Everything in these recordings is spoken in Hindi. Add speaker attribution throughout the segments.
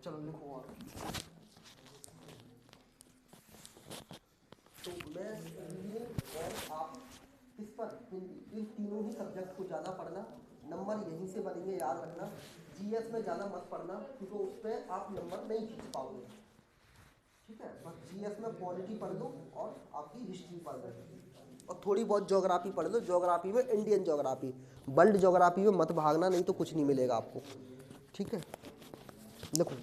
Speaker 1: चलो लिखो और। तो मैथ, रीजनिंग और आप किस पर, इन तीनों ही सब्जेक्ट को ज़्यादा पढ़ना, नंबर यहीं से बनेंगे, याद रखना। जीएस में ज़्यादा मत पढ़ना क्योंकि उस पर आप नंबर नहीं खींच पाओगे, ठीक है। बस जीएस में पॉलिटी पढ़ लो और आपकी हिस्ट्री पढ़ लो और थोड़ी बहुत ज्योग्राफी पढ़ लो। ज्योग्राफी में इंडियन ज्योग्राफी, वर्ल्ड ज्योग्राफी में मत भागना, नहीं तो कुछ नहीं मिलेगा आपको, ठीक है। देखो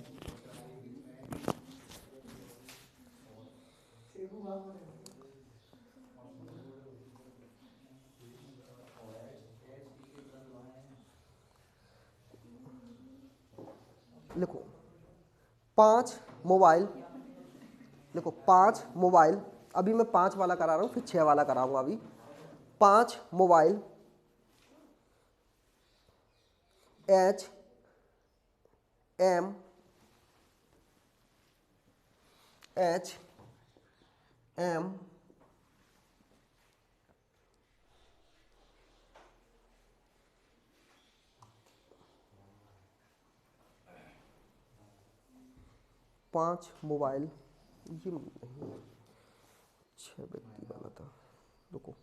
Speaker 1: लिखो 5 मोबाइल, देखो 5 मोबाइल, अभी मैं 5 वाला करा रहा हूँ, फिर 6 वाला कराऊंगा। अभी 5 mobile H M H M पाँच मोबाइल, ये नहीं, 6 व्यक्ति वाला था, रुको,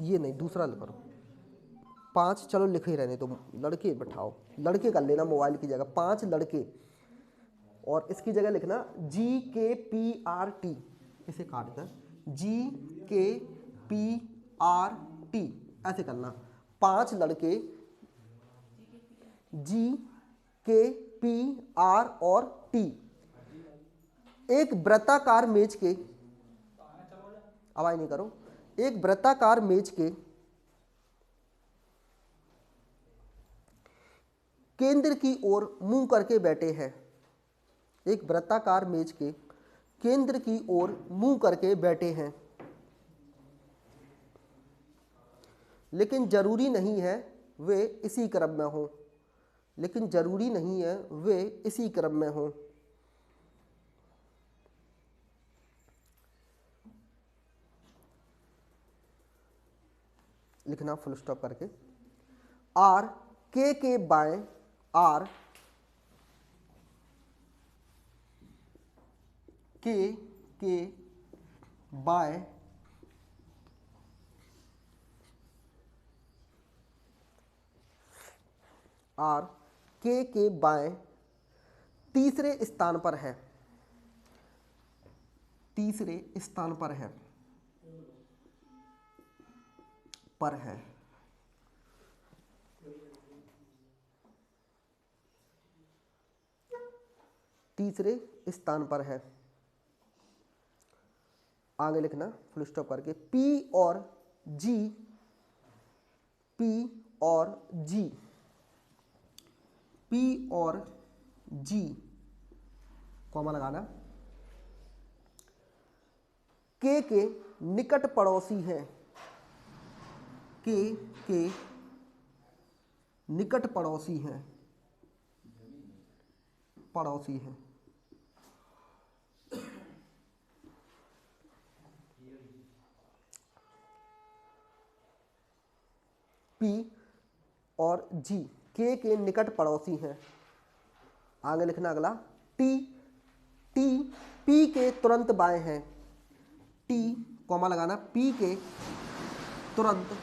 Speaker 1: ये नहीं, दूसरा करो। 5 चलो लिखे ही रहने तो, लड़के बैठाओ, लड़के कर लेना मोबाइल की जगह, 5 लड़के, और इसकी जगह लिखना GKPRT, इसे काट कर GKPRT ऐसे करना। 5 लड़के, GKPR और T, एक वृत्ताकार मेज के, आवाज नहीं करो, एक वृत्ताकार मेज के केंद्र की ओर मुंह करके बैठे हैं। एक वृत्ताकार मेज के केंद्र की ओर मुंह करके बैठे हैं, लेकिन जरूरी नहीं है वे इसी क्रम में हों, लेकिन जरूरी नहीं है वे इसी क्रम में हों। लिखना फुल स्टॉप करके। आर के बाएं, आर के बाएं आर के बाएं तीसरे स्थान पर है, तीसरे स्थान पर है, पर है। तीसरे स्थान पर है। आगे लिखना फुल स्टॉप करके। पी और जी, पी और जी, पी और जी, कॉमा लगाना, के निकट पड़ोसी हैं, के निकट पड़ोसी हैं, पड़ोसी हैं। पी और जी के निकट पड़ोसी हैं। आगे लिखना अगला, टी, टी पी के तुरंत बाएं हैं, टी कॉमा लगाना, पी के तुरंत,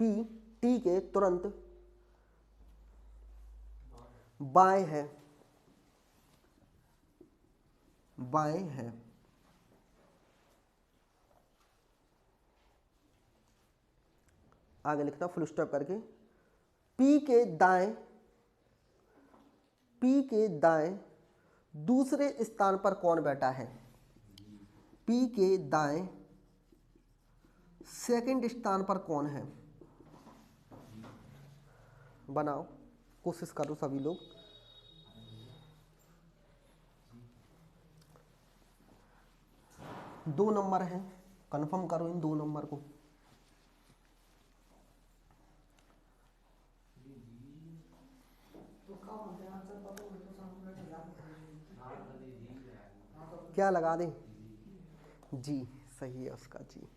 Speaker 1: पी टी के तुरंत बाएं है, बाएं है। आगे लिखना फुल स्टॉप करके। पी के दाएं, पी के दाएं दूसरे स्थान पर कौन बैठा है? पी के दाएं सेकंड स्थान पर कौन है? बनाओ, कोशिश करो सभी लोग। दो नंबर है, कंफर्म करो इन दो नंबर को। क्या लगा दें? जी सही है उसका, जी।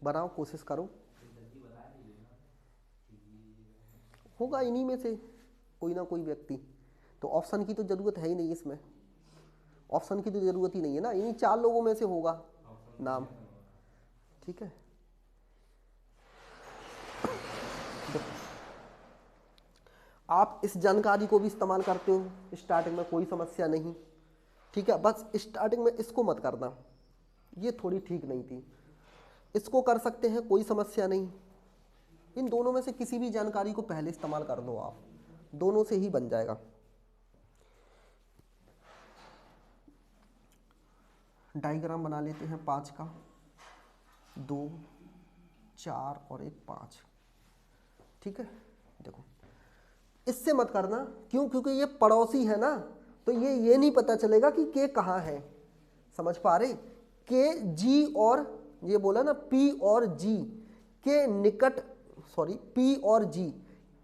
Speaker 1: बनाओ, कोशिश करो। होगा इन्हीं में से कोई ना कोई व्यक्ति। तो ऑप्शन की तो जरूरत है ही नहीं इसमें, ऑप्शन की तो जरूरत ही नहीं है ना, इन्हीं 4 लोगों में से होगा नाम। ठीक है, आप इस जानकारी को भी इस्तेमाल करते हो स्टार्टिंग में, कोई समस्या नहीं। ठीक है, बस स्टार्टिंग में इसको मत करना, ये थोड़ी ठीक नहीं थी। इसको कर सकते हैं, कोई समस्या नहीं। इन दोनों में से किसी भी जानकारी को पहले इस्तेमाल कर लो आप, दोनों से ही बन जाएगा। डायग्राम बना लेते हैं 5 का, 2, 4 और 1, 5। ठीक है, देखो इससे मत करना, क्यों? क्योंकि ये पड़ोसी है ना, तो ये नहीं पता चलेगा कि के कहाँ है। समझ पा रहे? के जी और ये बोला ना पी और जी के निकट, सॉरी पी और जी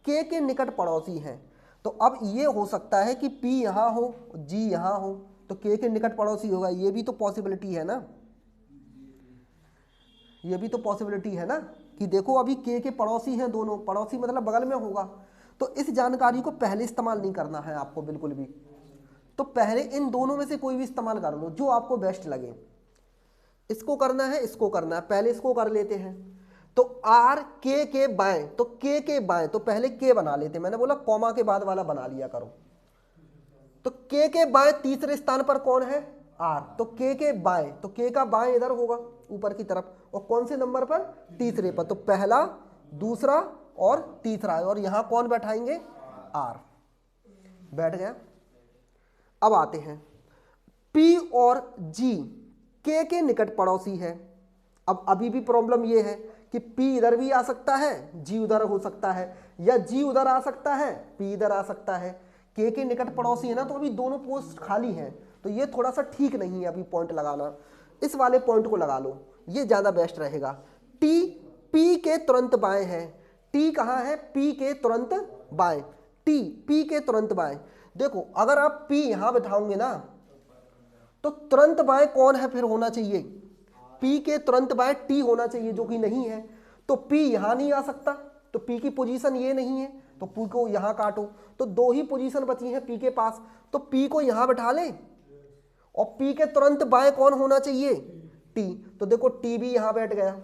Speaker 1: के निकट पड़ोसी हैं। तो अब ये हो सकता है कि पी यहाँ हो, जी यहाँ हो, तो के निकट पड़ोसी होगा। ये भी तो पॉसिबिलिटी है ना, ये भी तो पॉसिबिलिटी है ना कि देखो अभी के पड़ोसी हैं दोनों, पड़ोसी मतलब बगल में होगा। तो इस जानकारी को पहले इस्तेमाल नहीं करना है आपको बिल्कुल भी। तो पहले इन दोनों में से कोई भी इस्तेमाल कर लो जो आपको बेस्ट लगे। इसको करना है, इसको करना है, पहले इसको कर लेते हैं। तो आर के बाएं, तो के बाएं, तो पहले के बना लेते हैं। मैंने बोला कॉमा के बाद वाला बना लिया करो। तो के बाएं तीसरे स्थान पर कौन है? आर। तो के बाएं, तो के का बाएं इधर होगा ऊपर की तरफ, और कौन से नंबर पर? तीसरे पर। तो पहला, दूसरा और तीसरा है, और यहां कौन बैठाएंगे? आर। बैठ गया। अब आते हैं पी और जी के निकट पड़ोसी है। अब अभी भी प्रॉब्लम ये है कि पी इधर भी आ सकता है, जी उधर हो सकता है, या जी उधर आ सकता है, पी इधर आ सकता है। के निकट पड़ोसी है ना, तो अभी दोनों पोस्ट खाली हैं, तो ये थोड़ा सा ठीक नहीं है अभी पॉइंट लगाना। इस वाले पॉइंट को लगा लो, ये ज्यादा बेस्ट रहेगा। टी पी के तुरंत बाएं है। टी कहाँ है? पी के तुरंत बाएं। टी पी के तुरंत बाएं। देखो अगर आप पी यहां बैठाओगे ना, तो तुरंत बाएं कौन है फिर होना चाहिए? पी के तुरंत बाएं टी होना चाहिए, जो कि नहीं है। तो पी यहां नहीं आ सकता, तो पी की पोजीशन ये नहीं है, तो पी को यहां काटो। तो 2 ही पोजीशन बची है पी के पास, तो पी को यहां बैठा ले, और पी के तुरंत बाएं कौन होना चाहिए? टी। तो देखो टी भी यहां बैठ गया,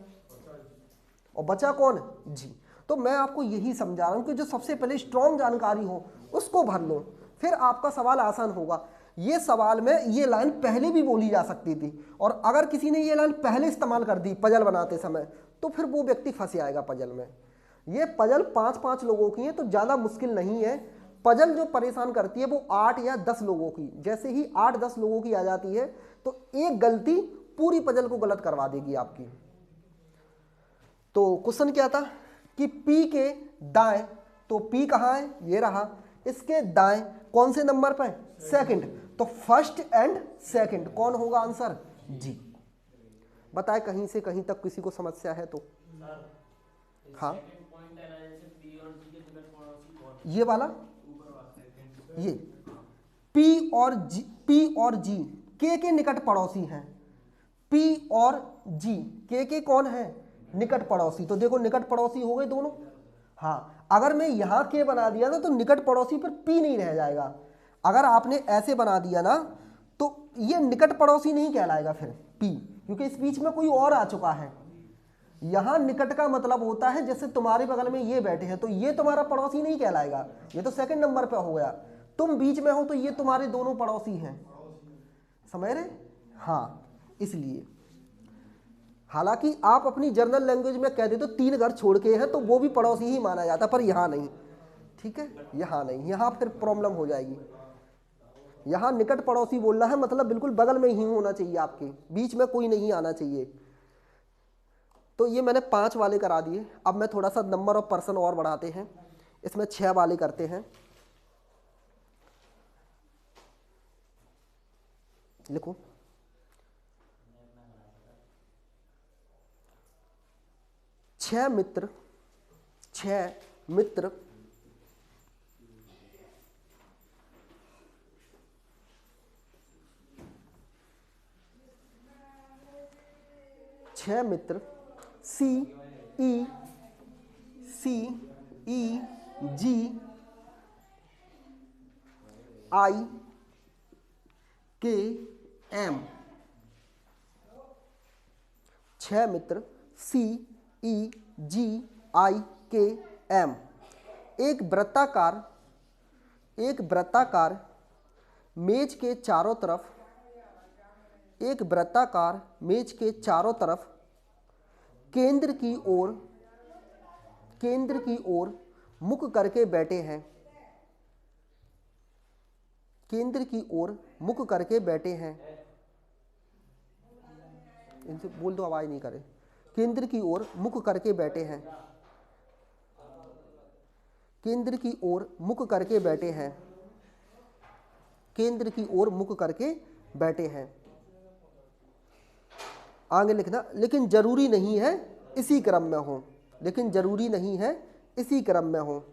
Speaker 1: और बचा कौन? जी। तो मैं आपको यही समझा रहा हूं कि जो सबसे पहले स्ट्रॉन्ग जानकारी हो उसको भर लो, फिर आपका सवाल आसान होगा। ये सवाल में ये लाइन पहले भी बोली जा सकती थी, और अगर किसी ने ये लाइन पहले इस्तेमाल कर दी पजल बनाते समय, तो फिर वो व्यक्ति फंस जाएगा पजल में। ये पजल 5-5 लोगों की है, तो ज़्यादा मुश्किल नहीं है। पजल जो परेशान करती है वो 8 या 10 लोगों की, जैसे ही 8-10 लोगों की आ जाती है, तो एक गलती पूरी पजल को गलत करवा देगी आपकी। तो क्वेश्चन क्या था कि P के दाएं, तो P कहाँ है? ये रहा। इसके दाएं कौन से नंबर पर? सेकंड। तो फर्स्ट एंड सेकंड कौन होगा आंसर? जी। बताए कहीं से कहीं तक किसी को समस्या है तो? हाँ, ये वाला, ये P और G के निकट पड़ोसी हैं। P और G के कौन है? निकट पड़ोसी। तो देखो निकट पड़ोसी हो गए दोनों। हाँ, अगर मैं यहां के बना दिया ना, तो निकट पड़ोसी पर P नहीं रह जाएगा। अगर आपने ऐसे बना दिया ना, तो ये निकट पड़ोसी नहीं कहलाएगा फिर P, क्योंकि इस बीच में कोई और आ चुका है। यहां निकट का मतलब होता है जैसे तुम्हारे बगल में ये बैठे हैं, तो ये तुम्हारा पड़ोसी नहीं कहलाएगा, ये तो सेकंड नंबर पे हो गया। तुम बीच में हो तो ये तुम्हारे दोनों पड़ोसी हैं, समझ रहे? हाँ, इसलिए हालांकि आप अपनी जर्नल लैंग्वेज में कह दे तो 3 घर छोड़ के हैं, तो वो भी पड़ोसी ही माना जाता, पर यहाँ नहीं। ठीक है, यहाँ नहीं, यहाँ फिर प्रॉब्लम हो जाएगी। यहाँ निकट पड़ोसी बोलना है मतलब बिल्कुल बगल में ही होना चाहिए, आपके बीच में कोई नहीं आना चाहिए। तो ये मैंने 5 वाले करा दिए। अब मैं थोड़ा सा नंबर ऑफ पर्सन और बढ़ाते हैं, इसमें 6 वाले करते हैं। लिखो, छह मित्र 6 मित्र सी ई जी आई के एम। 6 मित्र सी ई जी आई के एम। एक वृत्ताकार मेज के चारों तरफ केंद्र की ओर मुख करके बैठे हैं। इनसे बोल दो आवाज नहीं करे। केंद्र की ओर मुख करके बैठे हैं। आगे लिखना, लेकिन जरूरी नहीं है इसी क्रम में हो।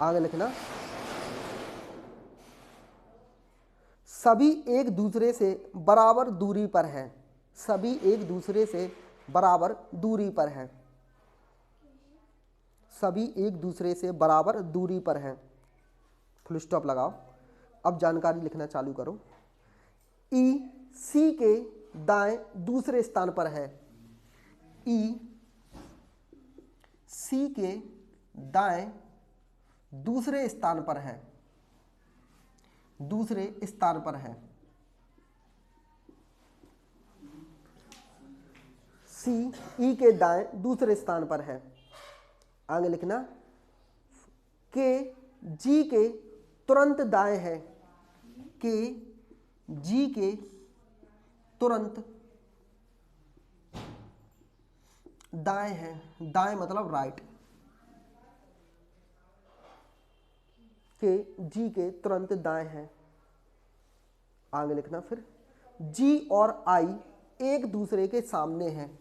Speaker 1: आगे लिखना, सभी एक दूसरे से बराबर दूरी पर हैं। फुल स्टॉप लगाओ। अब जानकारी लिखना चालू करो। ई सी के दाएं दूसरे स्थान पर है। दूसरे स्थान पर है। सी ई के दाएं दूसरे स्थान पर है। आगे लिखना, के जी के तुरंत दाएं है। दाएं मतलब राइट। के जी के तुरंत दाएं है। आगे लिखना, फिर जी और आई एक दूसरे के सामने हैं।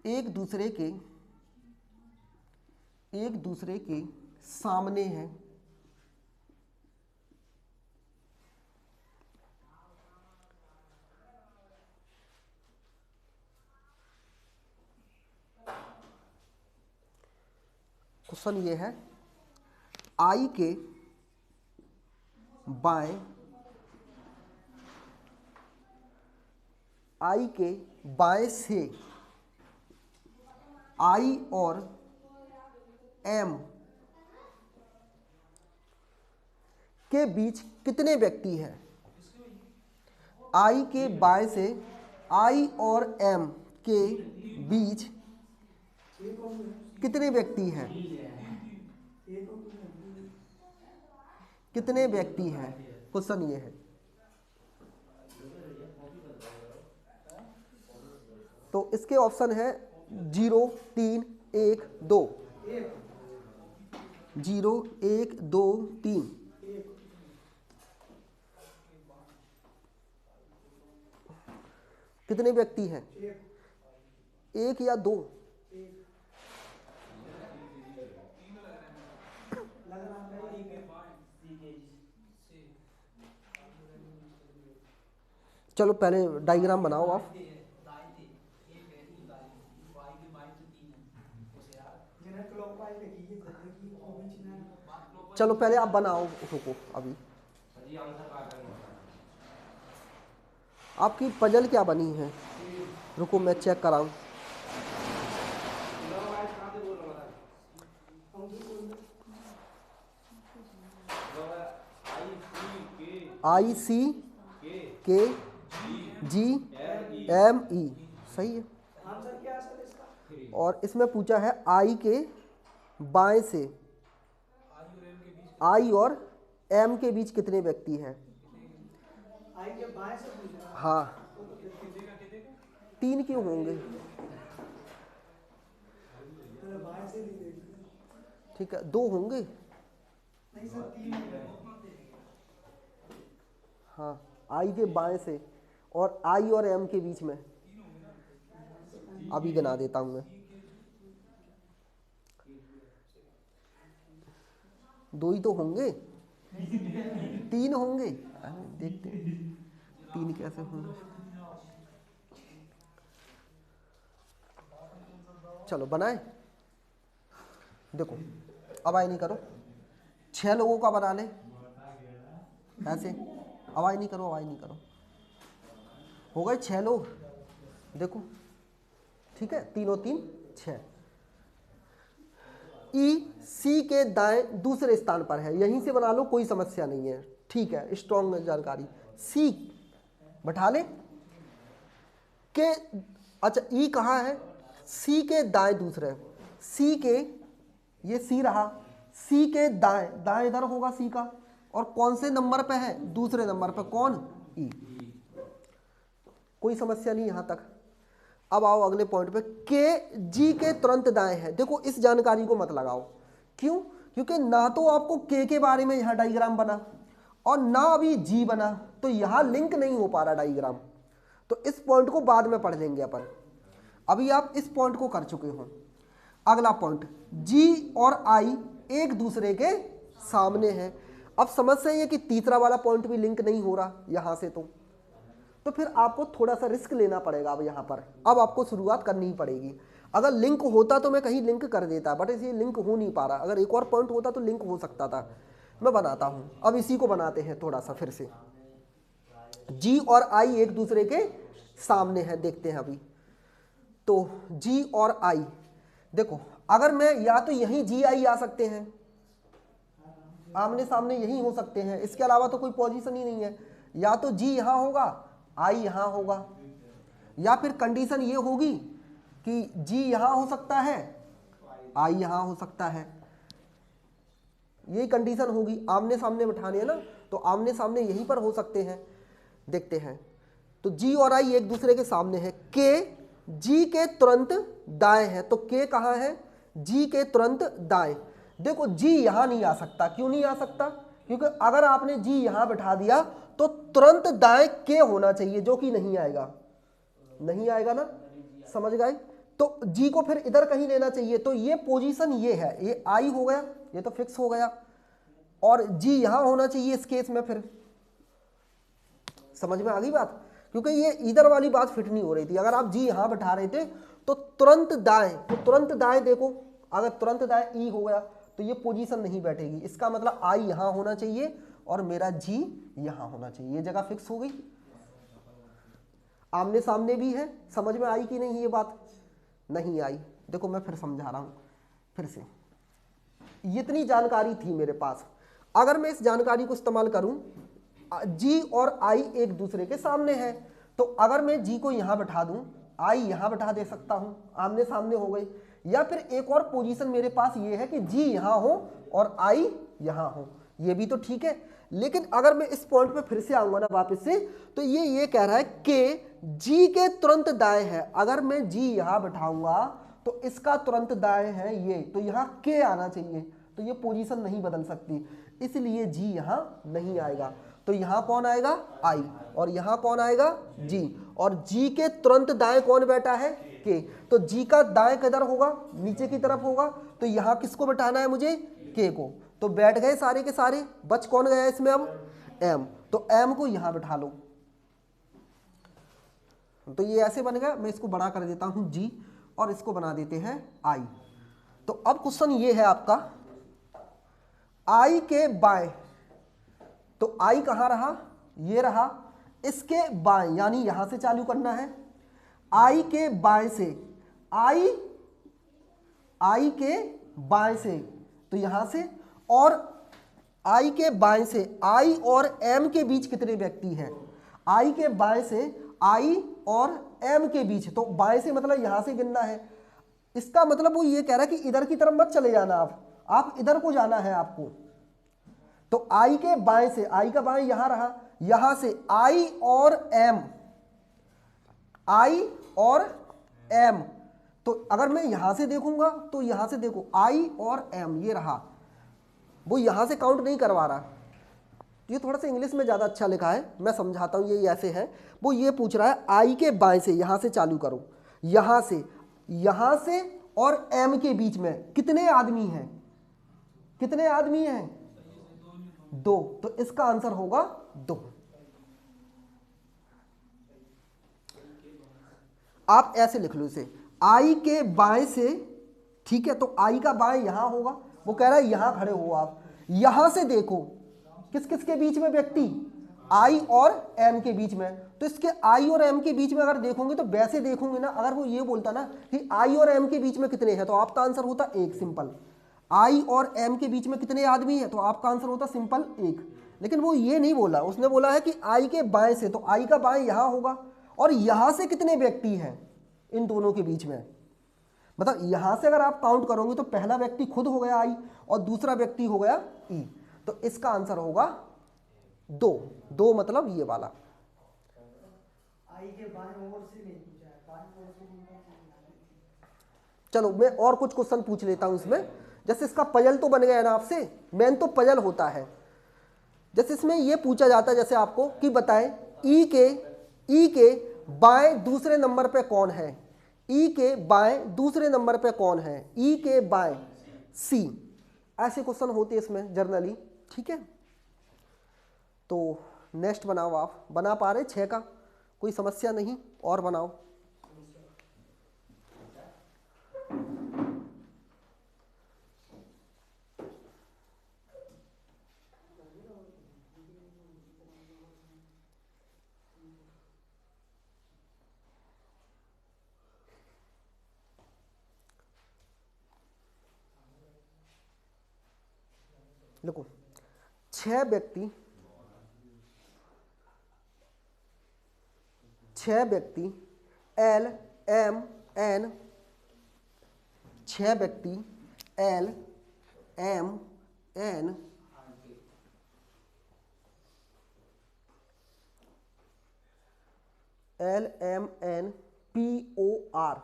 Speaker 1: एक दूसरे के सामने हैं। क्वेश्चन ये है, आई के बाएं से आई और एम के बीच कितने व्यक्ति हैं? आई के बाएं से आई और एम के बीच कितने व्यक्ति हैं? क्वेश्चन ये है। तो इसके ऑप्शन है 0, 3, 1, 2। 0, 1, 2, 3। कितने व्यक्ति हैं? 1 या 2? चलो पहले डायग्राम बनाओ आप। चलो पहले आप बनाओ, रुको अभी। आपकी पजल क्या बनी है? रुको मैं चेक कराऊं। आई सी के जी एम ई, सही है। और इसमें पूछा है आई के बाएं से आई और एम के बीच कितने व्यक्ति हैं? आई के बाएं से पूछ रहा है। हाँ, 3 क्यों होंगे? ठीक है, 2 होंगे। नहीं सर, 3। हाँ, आई के बाएं से और आई और एम के बीच में। अभी गिना देता हूं मैं। 2 ही तो होंगे। 3 होंगे। देखते हैं 3 कैसे होंगे। चलो बनाए, देखो अब आए नहीं करो, 6 लोगों का बना ले ऐसे, आवाज नहीं करो, आवाज नहीं करो, हो गए 6 लोग, देखो ठीक है, 3 और 3 6। ई सी के दाएं दूसरे स्थान पर है, यहीं से बना लो कोई समस्या नहीं है, ठीक है, स्ट्रॉन्ग जानकारी। सी बैठा ले के, अच्छा ई कहाँ है, सी के दाएं दूसरे, सी के, ये सी रहा, सी के दाएं, दाएं इधर होगा सी का, और कौन से नंबर पे है, दूसरे नंबर पे, कौन, ई, कोई समस्या नहीं यहां तक। अब आओ अगले पॉइंट पे, के जी के तुरंत दाएं है। देखो इस जानकारी को मत लगाओ, क्यों, क्योंकि ना तो आपको के बारे में यहां डायग्राम बना और ना अभी जी बना, तो यहां लिंक नहीं हो पा रहा डायग्राम, तो इस पॉइंट को बाद में पढ़ लेंगे अपन, अभी आप इस पॉइंट को कर चुके हो। अगला पॉइंट, जी और आई एक दूसरे के सामने है। अब समस्या ये कि तीसरा वाला पॉइंट भी लिंक नहीं हो रहा यहां से, तो फिर आपको थोड़ा सा रिस्क लेना पड़ेगा। अब यहां पर अब आपको शुरुआत करनी ही पड़ेगी। अगर लिंक होता तो मैं कहीं लिंक कर देता, बट इसे लिंक हो नहीं पा रहा। अगर एक और पॉइंट होता तो लिंक हो सकता था। मैं बनाता हूं, अब इसी को बनाते हैं थोड़ा सा फिर से। जी और आई एक दूसरे के सामने है, देखते हैं अभी। तो जी और आई, देखो अगर मैं, या तो यहीं जी आई आ सकते हैं, आमने सामने यही हो सकते हैं, इसके अलावा तो कोई पोजीशन ही नहीं है। या तो जी यहां होगा, आई यहां होगा, या फिर कंडीशन ये होगी कि जी यहां हो सकता है, आई यहां हो सकता है, यही कंडीशन होगी। आमने सामने बिठाने है ना, तो आमने सामने यहीं पर हो सकते हैं, देखते हैं। तो जी और आई एक दूसरे के सामने है, के जी के तुरंत दाएं है, तो के कहां है, जी के तुरंत दाएं। देखो जी यहां नहीं आ सकता, क्यों नहीं आ सकता, क्योंकि अगर आपने जी यहां बैठा दिया तो तुरंत दाएं के होना चाहिए, जो कि नहीं आएगा, नहीं आएगा ना, समझ गए। तो जी को फिर इधर कहीं लेना चाहिए, तो ये पोजीशन ये है, ये आई हो गया, ये तो फिक्स हो गया, और जी यहां होना चाहिए इस केस में। फिर समझ में आ गई बात, क्योंकि ये इधर वाली बात फिट नहीं हो रही थी। अगर आप जी यहां बैठा रहे थे तो तुरंत दाएं, तो तुरंत दाएं देखो, अगर तुरंत दाएं ई हो गया तो ये पोजीशन नहीं बैठेगी, इसका मतलब आई यहां होना चाहिए और मेरा जी यहां होना चाहिए, ये जगह फिक्स हो गई। आमने सामने भी है, समझ में आई कि नहीं ये बात, नहीं आई। देखो मैं फिर समझा रहा हूं फिर से, इतनी जानकारी थी मेरे पास, अगर मैं इस जानकारी को इस्तेमाल करूं, जी और आई एक दूसरे के सामने है, तो अगर मैं जी को यहां बैठा दूं, आई यहां बैठा दे सकता हूं, आमने सामने हो गई। या फिर एक और पोजीशन मेरे पास ये है कि जी यहां हो और आई यहां हो, ये भी तो ठीक है। लेकिन अगर मैं इस पॉइंट पे फिर से आऊंगा ना वापस से, तो ये कह रहा है कि जी के तुरंत दाएं है। अगर मैं जी यहां बैठाऊंगा तो इसका तुरंत दाएं है ये, तो यहां के आना चाहिए, तो ये पोजीशन नहीं बदल सकती, इसलिए जी यहां नहीं आएगा। तो यहां कौन आएगा, आई, और यहां कौन आएगा, जी, और जी के तुरंत दाएं कौन बैठा है, के। तो जी का दाएं किधर होगा, नीचे की तरफ होगा, तो यहां किसको बैठाना है मुझे, के को। तो बैठ गए सारे के सारे, बच कौन गया इसमें अब, एम, तो एम को यहां बैठा लो। तो ये ऐसे बन गया, मैं इसको बड़ा कर देता हूं जी, और इसको बना देते हैं आई। तो अब क्वेश्चन ये है आपका, आई के बाएं, तो आई कहां रहा, ये रहा, इसके बाएं यानी यहां से चालू करना है, आई के बाएं से, आई के बाएं से, तो यहां से, और आई के बाएं से, आई और एम के बीच कितने व्यक्ति हैं, आई के बाएं से आई और एम के बीच, तो बाएं से मतलब यहां से गिनना है। इसका मतलब वो ये कह रहा है कि इधर की तरफ मत चले जाना, आप इधर को जाना है आपको। तो आई के बाएं से, आई का बाएं यहां रहा, यहां से आई और एम, आई और एम, तो अगर मैं यहां से देखूंगा तो यहां से देखो आई और एम, ये रहा, वो यहां से काउंट नहीं करवा रहा। ये थोड़ा सा इंग्लिश में ज़्यादा अच्छा लिखा है, मैं समझाता हूँ। ये ऐसे है, वो ये पूछ रहा है आई के बाएं से, यहां से चालू करो, यहां से और एम के बीच में कितने आदमी हैं, कितने आदमी हैं, 2, तो इसका आंसर होगा 2। आप ऐसे लिख लो इसे, आई के बाएं से, ठीक है, तो आई का बाएं यहां होगा, वो कह रहा है यहां खड़े हो आप, यहां से देखो किस किस के बीच में व्यक्ति, आई और एम के बीच में। तो इसके आई और एम के बीच में अगर देखोगे तो वैसे देखोगे ना, अगर वो ये बोलता ना कि आई और एम के बीच में कितने हैं, तो आपका आंसर होता एक, सिंपल। आई और एम के बीच में कितने आदमी हैं, तो आपका आंसर होता सिंपल एक। लेकिन वो ये नहीं बोला, उसने बोला है कि आई के बाएं से, तो आई का बाएं यहां होगा, और यहां से कितने व्यक्ति हैं इन दोनों के बीच में। मतलब यहां से अगर आप काउंट करोगे तो पहला व्यक्ति खुद हो गया आई और दूसरा व्यक्ति हो गया ई, तो इसका आंसर होगा 2। 2 मतलब ये वाला।
Speaker 2: आई के बाएं ओर से नहीं पूछा है, बाएं ओर से नहीं।
Speaker 1: चलो मैं और कुछ क्वेश्चन पूछ लेता हूं इसमें। जैसे इसका पजल तो बन गया ना आपसे, मेन तो पजल होता है। जैसे इसमें ये पूछा जाता है जैसे आपको कि बताएं ई के बाएं दूसरे नंबर पे कौन है, ई के बाएं दूसरे नंबर पे कौन है, ई के बाएं सी। ऐसे क्वेश्चन होते हैं इसमें जनरली, ठीक है। तो नेक्स्ट बनाओ, आप बना पा रहे 6 का, कोई समस्या नहीं, और बनाओ। देखो 6 व्यक्ति एल एम एन, 6 व्यक्ति L M N L M N P O R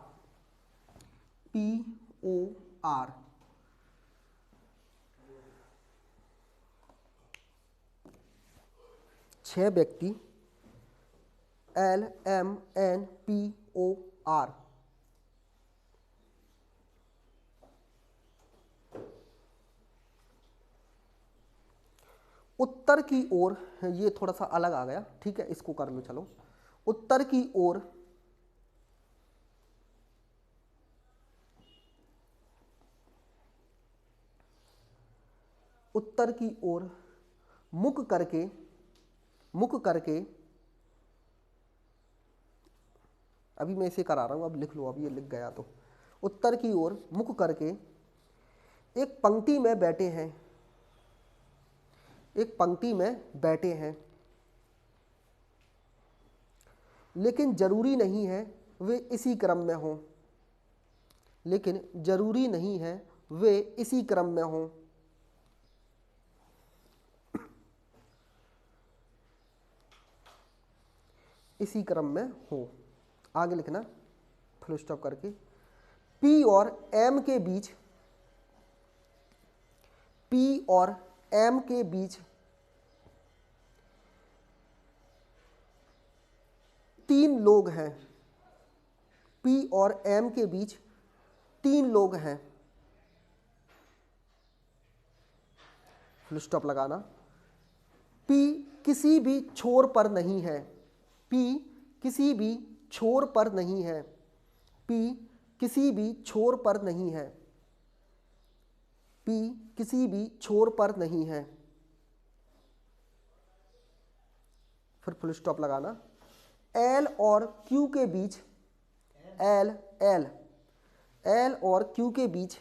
Speaker 1: 6 व्यक्ति L M N P O R. उत्तर की ओर, ये थोड़ा सा अलग आ गया, ठीक है, इसको कर लो। चलो उत्तर की ओर मुख करके अभी मैं इसे करा रहा हूं, अब लिख लो, अब ये लिख गया तो उत्तर की ओर मुख करके एक पंक्ति में बैठे हैं, लेकिन जरूरी नहीं है वे इसी क्रम में हों, इसी क्रम में हो। आगे लिखना फुल स्टॉप करके, पी और एम के बीच 3 लोग हैं, पी और एम के बीच 3 लोग हैं, फुल स्टॉप लगाना। पी किसी भी छोर पर नहीं है, पी किसी भी छोर पर नहीं है, पी किसी भी छोर पर नहीं है, पी किसी भी छोर पर नहीं है, फिर फुल स्टॉप लगाना। एल और क्यू के बीच, एल और क्यू के बीच